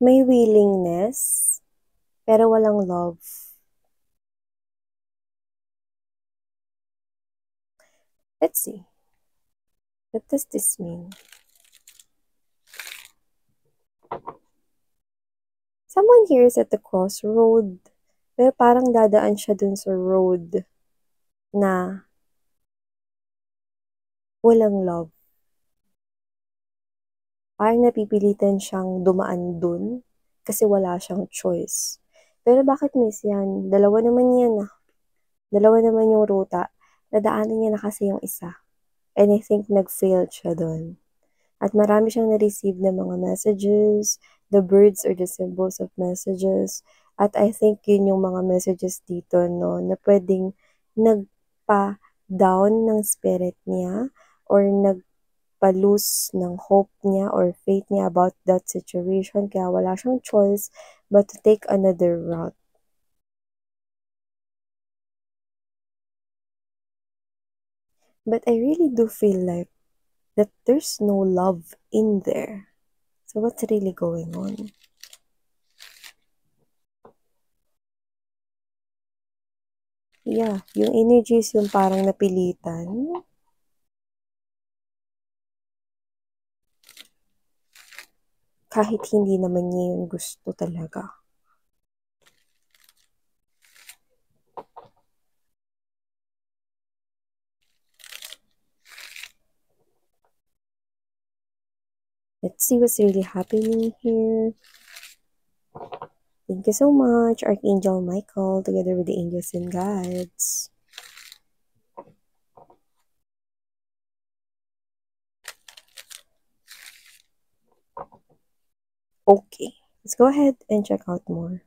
May willingness, pero walang love. Let's see. What does this mean? Someone here is at the crossroad. Pero parang dadaan siya dun sa road na walang love. Parang napipilitan siyang dumaan dun kasi wala siyang choice. Pero bakit miss yan? Dalawa naman yan ah. Dalawa naman yung ruta. Nadaanan niya na kasi yung isa. And I think nag-failed siya dun. At marami siyang na-receive na mga messages, the birds or the symbols of messages. At I think yun yung mga messages dito, no, na pwedeng nagpa-down ng spirit niya or nagpa-lose ng hope niya or faith niya about that situation. Kaya wala siyang choice but to take another route. But I really do feel like that there's no love in there. So what's really going on? Yeah, yung energies yung parang napilitan. Kahit hindi naman niya yung gusto talaga. Let's see what's really happening here. Thank you so much, Archangel Michael, together with the angels and guides. Okay, let's go ahead and check out more.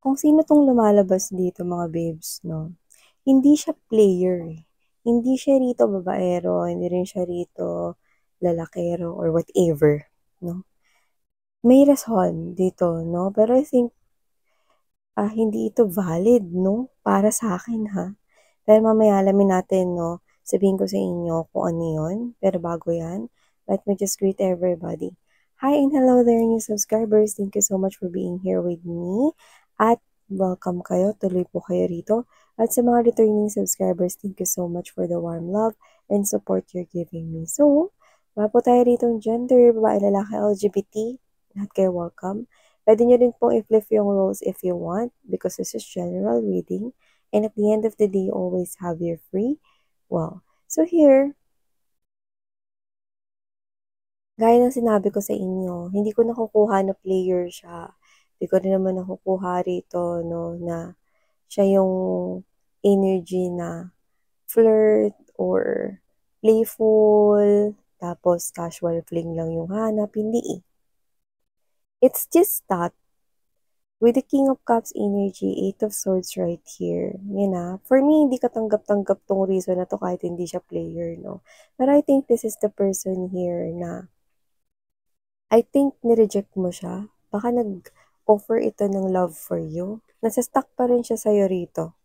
Kung sino tong lumalabas dito mga babes, no? Hindi siya player eh. Hindi siya rito babaero, hindi rin siya rito lalakero or whatever, no? May rason dito, no? Pero I think hindi ito valid, no? Para sa akin, ha? Pero mamaya alamin natin, no? Sabihin ko sa inyo kung ano yun. Pero bago yan, let me just greet everybody. Hi and hello there, new subscribers. Thank you so much for being here with me. At welcome kayo. Tuloy po kayo rito. At sa mga returning subscribers, thank you so much for the warm love and support you're giving me. So, wala po tayo rito ng gender, babae, lalaki, LGBT. Lahat kayo welcome. Pwede nyo rin pong i-flip yung roles if you want because this is general reading. And at the end of the day, you always have your free will. So here, gaya ng sinabi ko sa inyo, hindi ko nakukuha na player siya. Hindi ko rin naman nakukuha rito, no, na siya yung energy na flirt or playful, tapos casual fling lang yung hanap. Hindi eh. It's just that with the King of Cups energy, Eight of Swords right here, yun na. For me, hindi katanggap-tanggap tong reason na to kahit hindi siya player, no? But I think this is the person here na I think nireject mo siya. Baka nag-offer ito ng love for you. Nasa-stuck pa rin siya sa'yo rito.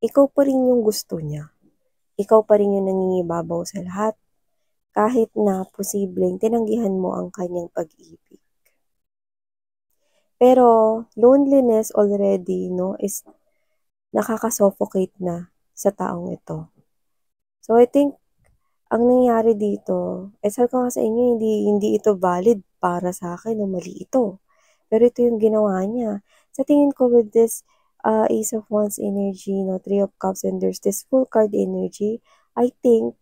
Ikaw pa rin yung gusto niya. Ikaw pa rin yung nangingibabaw sa lahat. Kahit na posibleng tinanggihan mo ang kanyang pag-ibig. Pero loneliness already, no, is nakaka-suffocate na sa taong ito. So I think ang nangyari dito, sabi ko nga sa inyo, hindi ito valid para sa akin o mali ito. Pero ito yung ginawa niya. Sa tingin ko with this Ace of Wands energy, no, Three of Cups, and there's this full card energy, I think,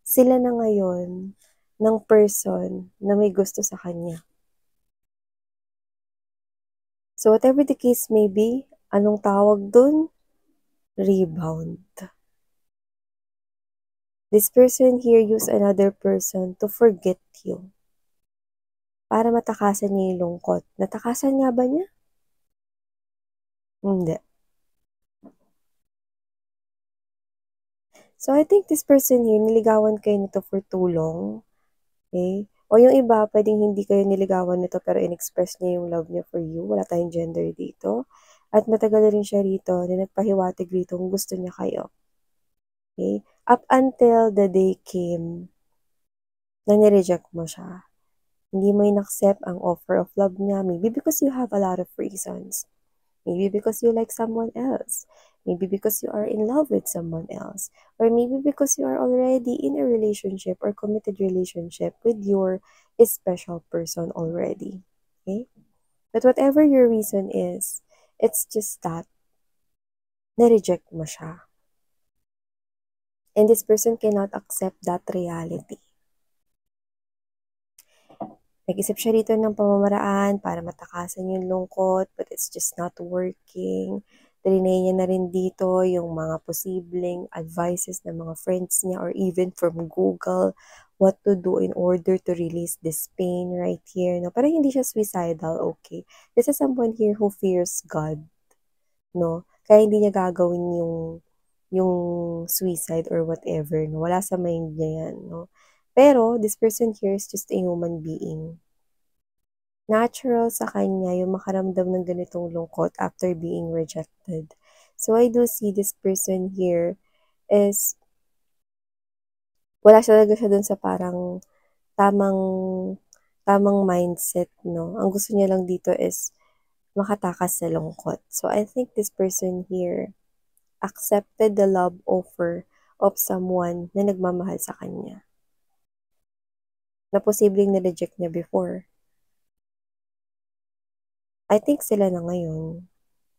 sila na ngayon ng person na may gusto sa kanya. So whatever the case may be, anong tawag dun? Rebound. This person here used another person to forget you. Para matakasan niya yung lungkot. Natakasan nga ba niya? Hindi. So I think this person here, niligawan kayo nito for too long. Okay? O yung iba, pwedeng hindi kayo niligawan nito pero in-express niya yung love niya for you. Wala tayong gender dito. At matagal na rin siya rito na nagpahiwatig rito kung gusto niya kayo. Okay? Up until the day came na nireject mo siya. Hindi mo in-accept ang offer of love niya. Maybe because you have a lot of reasons. Maybe because you like someone else. Maybe because you are in love with someone else. Or maybe because you are already in a relationship or committed relationship with your special person already. Okay? But whatever your reason is, it's just that na-reject mo siya. And this person cannot accept that reality. Nag-isip siya rito ng pamamaraan para matakasan yung lungkot, but it's just not working. Trinay niya na rin dito yung mga posibleng advices ng mga friends niya or even from Google, what to do in order to release this pain right here. No? Parang hindi siya suicidal, okay? This is someone here who fears God, no? Kaya hindi niya gagawin yung suicide or whatever, no? Wala sa mind niya yan, no? Pero, this person here is just a human being. Natural sa kanya yung makaramdam ng ganitong lungkot after being rejected. So, I do see this person here is, wala siya talaga siya dun sa parang tamang mindset, no? Ang gusto niya lang dito is makatakas sa lungkot. So, I think this person here accepted the love offer of someone na nagmamahal sa kanya. Na posibleng na-reject niya before. I think sila na ngayon.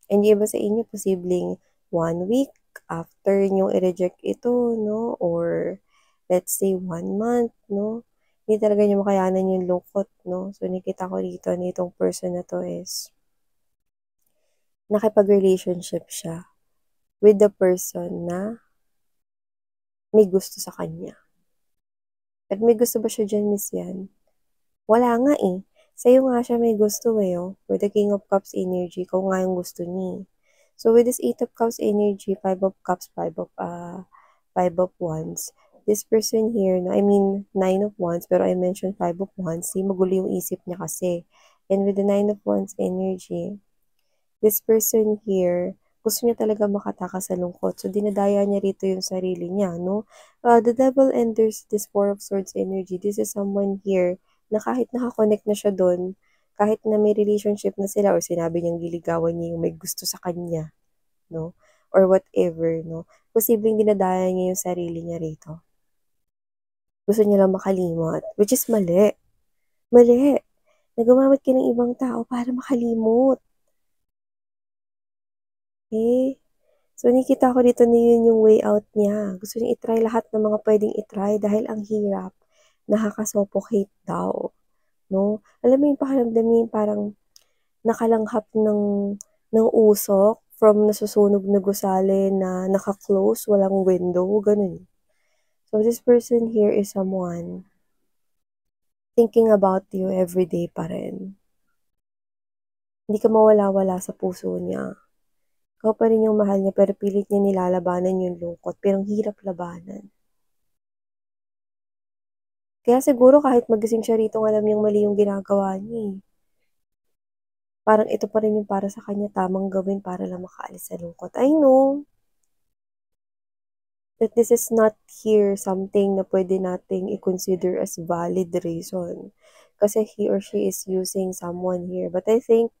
And yung iba sa inyo, posibleng 1 week after nyo i-reject ito, no? Or let's say 1 month, no? Hindi talaga nyo makayanan yung lungkot, no? So, nakita ko dito na itong person na to is nakipag-relationship siya with the person na may gusto sa kanya. At may gusto ba siya dyan, Miss Yan? Wala nga eh. Sa'yo nga siya may gusto eh, oh. With the King of Cups energy, kung nga yung gusto niya. So, with this 8 of Cups energy, 5 of Cups, 5 of Wands, this person here, no, I mean, 9 of Wands, pero I mentioned 5 of Wands, magulo yung isip niya kasi. And with the 9 of Wands energy, this person here, gusto niya talaga makatakas sa lungkot. So, dinadaya niya rito yung sarili niya, no? The Devil enters this 4 of Swords energy. This is someone here na kahit nakakonect na siya doon, kahit na may relationship na sila or sinabi niyang liligawan niya yung may gusto sa kanya, no? Or whatever, no? Posibleng dinadaya niya yung sarili niya rito. Gusto niya lang makalimot, which is mali. Mali. Nagumamit ka ng ibang tao para makalimot. Okay? So, nakita ko dito na yun yung way out niya. Gusto niya itry lahat ng mga pwedeng itry dahil ang hirap. Nakakasuffocate daw. No? Alam mo yung pakiramdam niya yung parang nakalanghap ng usok from nasusunog na gusali na naka-close, walang window, ganun. So, this person here is someone thinking about you every day pa rin. Hindi ka mawala-wala sa puso niya. Ikaw pa rin yung mahal niya pero pilit niya nilalabanan yung lungkot pero hirap labanan. Kaya siguro kahit magising siya rito alam niyang mali yung ginagawa niya. Parang ito pa rin yung para sa kanya tamang gawin para lang makaalis sa lungkot. I know that this is not here something na pwede nating i-consider as valid reason. Kasi he or she is using someone here. But I think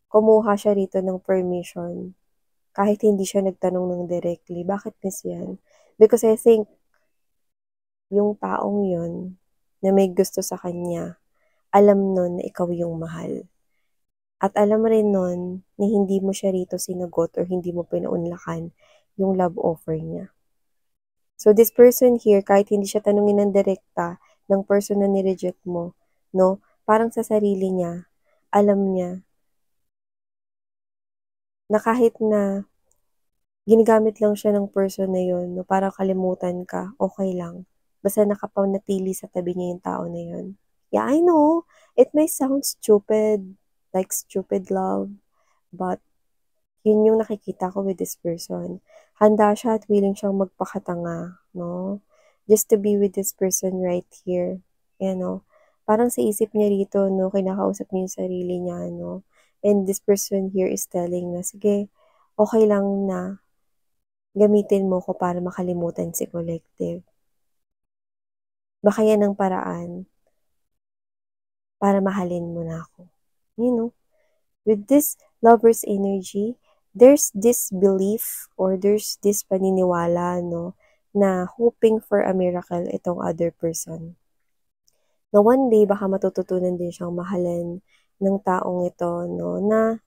kumuha siya rito ng permission kahit hindi siya nagtanong ng directly. Bakit Miss yan? Because I think yung taong yun na may gusto sa kanya, alam nun na ikaw yung mahal. At alam mo rin nun na hindi mo siya rito sinagot or hindi mo pinaunlakan yung love offer niya. So this person here, kahit hindi siya tanungin ng direkta ng person na nireject mo, no, parang sa sarili niya, alam niya na kahit na ginagamit lang siya ng person na yun, no, para kalimutan ka, okay lang. Basta nakapanatili sa tabi niya yung tao na yun. Yeah, I know, it may sound stupid, like stupid love, but yun yung nakikita ko with this person. Handa siya at willing siyang magpakatanga, no? Just to be with this person right here. You know? Parang sa isip niya rito, no? Kinakausap niya yung sarili niya, no? And this person here is telling na, sige, okay lang na gamitin mo ko para makalimutan si Collective. Baka yan ang paraan para mahalin mo na ako. You know? With this lover's energy, there's this belief or there's this paniniwala, no, na hoping for a miracle itong other person. Na one day, baka matututunan din siyang mahalin ng taong ito, no, na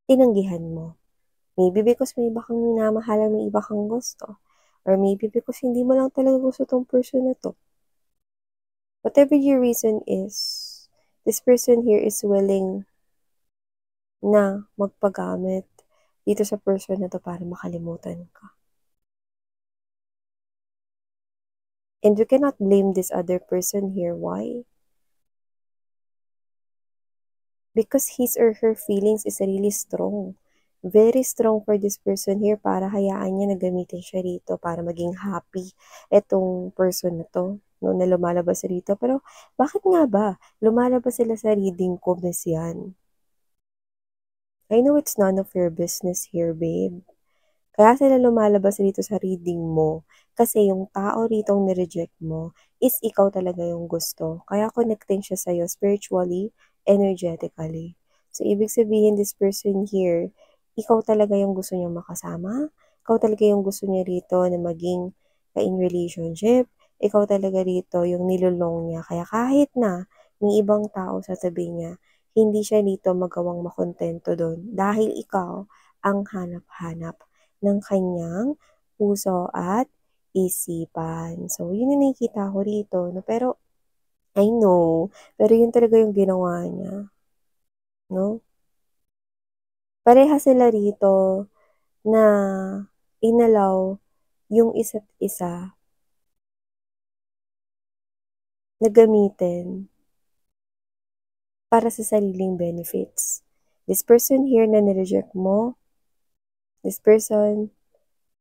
tinanggihan mo. Maybe because may iba kang minamahalan, may iba kang gusto. Or maybe because hindi mo lang talaga gusto tong person na to. Whatever your reason is, this person here is willing na magpagamit dito sa person na to para makalimutan ka. And we cannot blame this other person here. Why? Because his or her feelings is really strong. Very strong for this person here para hayaan niya na gamitin siya rito para maging happy etong person na to, no, na lumalabas rito. Pero bakit nga ba lumalabas sila sa reading ko, Miss Yan? I know it's none of your business here, babe. Kaya sila lumalabas dito sa reading mo kasi yung tao rito ang nireject mo is ikaw talaga yung gusto. Kaya connecting siya sa'yo spiritually, energetically. So, ibig sabihin, this person here, ikaw talaga yung gusto niya makasama. Ikaw talaga yung gusto niya rito na maging in relationship. Ikaw talaga rito yung nilulong niya. Kaya kahit na may ibang tao sa tabi niya, hindi siya dito magawang makontento doon dahil ikaw ang hanap-hanap ng kanyang puso at isipan. So, yun yung nakikita ko rito. No? Pero, I know, pero yun talaga yung ginawa niya. No? Pareha sila rito na inalaw yung isa't isa na gamitin para sa sariling benefits. This person here na nireject mo, this person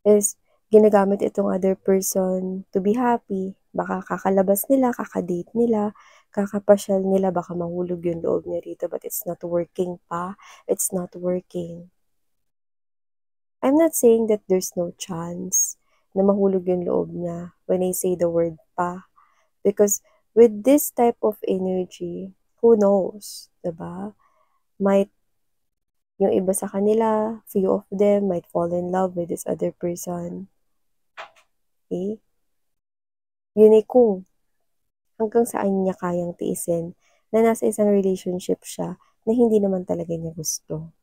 is ginagamit itong other person to be happy. Baka kakalabas nila, kakadate nila, kakapasyal nila, baka mahulog yung loob niya rito, but it's not working pa. It's not working. I'm not saying that there's no chance na mahulog yung loob niya when I say the word pa. Because with this type of energy, who knows, diba? Might yung iba sa kanila, few of them might fall in love with this other person. Okay? Yun ay kung hanggang saan niya kayang tiisin na nasa isang relationship siya na hindi naman talaga niya gusto.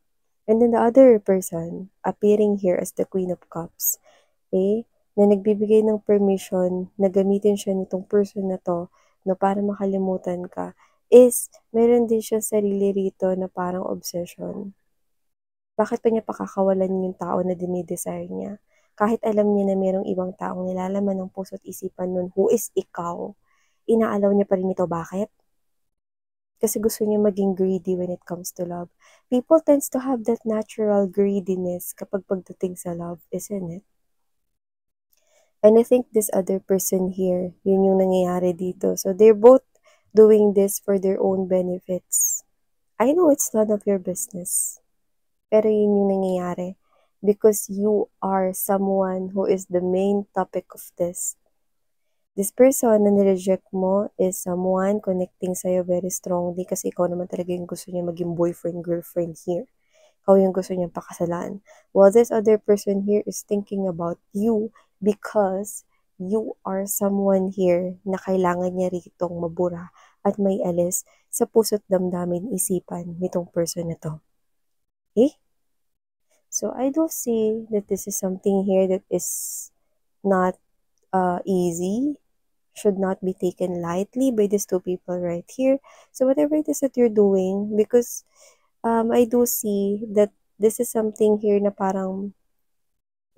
And then the other person, appearing here as the Queen of Cups, okay, na nagbibigay ng permission na gamitin siya nitong person na to na para makalimutan ka, is meron din siya sarili rito na parang obsession. Bakit pa niya pakakawalan yung tao na dinidesire niya? Kahit alam niya na merong ibang taong nilalaman ng puso't isipan nun, who is ikaw, inaalaw niya pa rin ito. Bakit? Kasi gusto niya maging greedy when it comes to love. People tends to have that natural greediness kapag pagdating sa love, isn't it? And I think this other person here, yun yung nangyayari dito. So they're both doing this for their own benefits. I know it's none of your business. Pero yun yung nangyayari because you are someone who is the main topic of this. This person na nireject mo is someone connecting sa'yo very strongly kasi ikaw naman talaga yung gusto niya maging boyfriend, girlfriend here. Ikaw yung gusto niyang pakasalan. While this other person here is thinking about you because you are someone here na kailangan niya ritong mabura at may alis sa puso't damdamin isipan nitong person na to. Okay? So I do see that this is something here that is not easy, should not be taken lightly by these two people right here. So whatever it is that you're doing, because I do see that this is something here na parang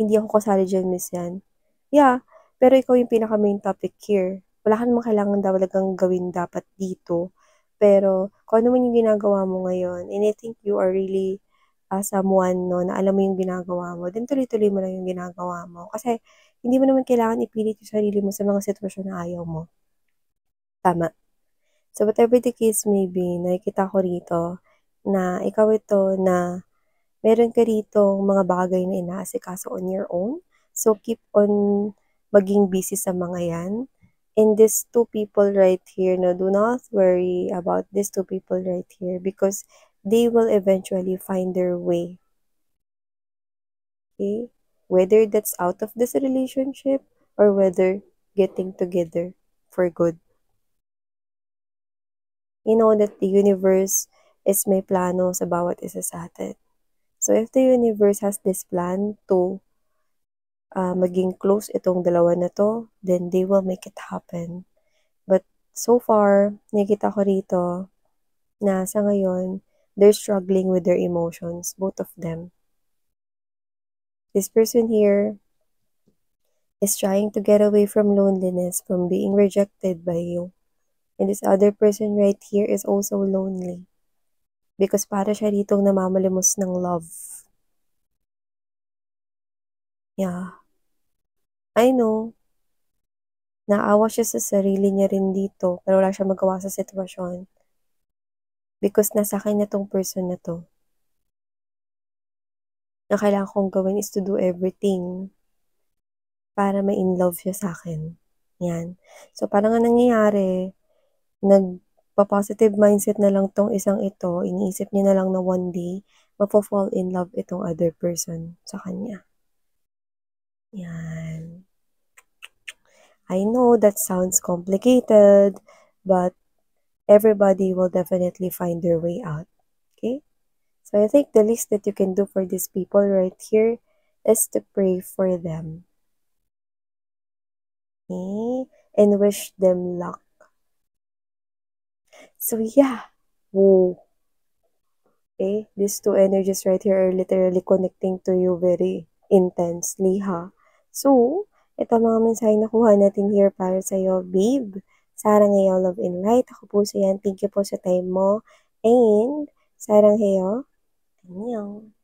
hindi ako kasali dyan, miss yan. Yeah, pero ikaw yung pinaka-main topic here. Wala ka namang kailangan talagang gawin dapat dito. Pero kung ano man yung ginagawa mo ngayon, and I think you are really someone no, na alam mo yung ginagawa mo, then tuloy-tuloy mo lang yung ginagawa mo. Kasi hindi mo naman kailangan ipilit yung sarili mo sa mga sitwasyon na ayaw mo. Tama. So whatever the case may be, nakikita ko rito na ikaw ito na meron ka rito mga bagay na inaasikaso on your own. So, keep on maging busy sa mga yan. And these two people right here, no, do not worry about these two people right here because they will eventually find their way. Okay? Whether that's out of this relationship or whether getting together for good. You know that the universe is may plano sa bawat isa sa atin. So, if the universe has this plan to maging close itong dalawa na to, then they will make it happen. But so far, nakikita ko rito na sa ngayon, they're struggling with their emotions, both of them. This person here is trying to get away from loneliness, from being rejected by you. And this other person right here is also lonely. Because para siya ritong namamalimos ng love. Yeah. I know. Naawa siya sa sarili niya rin dito, pero wala siya magawa sa sitwasyon. Because nasa akin na tong person na to. Na kailangan kong gawin is to do everything para ma-in love siya sa akin. Yan. So, parang nga nangyayari, nagpa-positive mindset na lang tong isang ito, iniisip niya na lang na one day, mapofall in love itong other person sa kanya. Yan. I know that sounds complicated, but everybody will definitely find their way out. Okay? So I think the least that you can do for these people right here is to pray for them. Okay? And wish them luck. So yeah. Whoa. Okay? These two energies right here are literally connecting to you very intensely, ha? So, ito mga mensahe na kuha natin here para sa'yo, babe. Sarang heyo, love and light. Ako po sa yan. Thank you po sa time mo. And, sarang heyo. Annyeong.